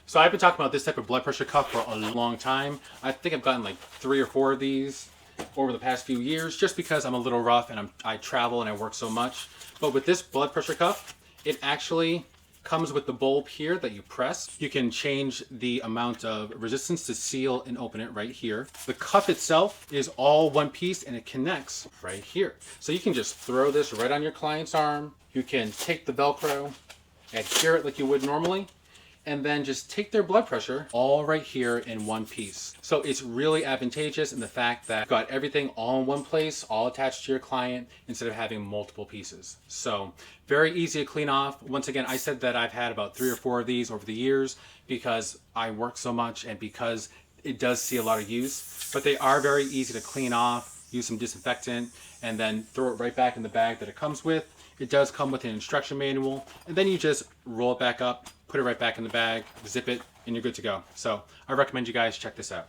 So I've been talking about this type of blood pressure cuff for a long time. I think I've gotten like 3 or 4 of these over the past few years just because I'm a little rough and I travel and I work so much. But with this blood pressure cuff, it actually comes with the bulb here that you press. You can change the amount of resistance to seal and open it right here. The cuff itself is all one piece and it connects right here. So you can just throw this right on your client's arm. You can take the Velcro, adhere it like you would normally, and then just take their blood pressure all right here in one piece. So it's really advantageous in the fact that you've got everything all in one place, all attached to your client, instead of having multiple pieces. So very easy to clean off. Once again, I said that I've had about 3 or 4 of these over the years because I work so much and because it does see a lot of use, but they are very easy to clean off. Use some disinfectant and then throw it right back in the bag that it comes with. It does come with an instruction manual, and then you just roll it back up, put it right back in the bag, zip it, and you're good to go. So I recommend you guys check this out.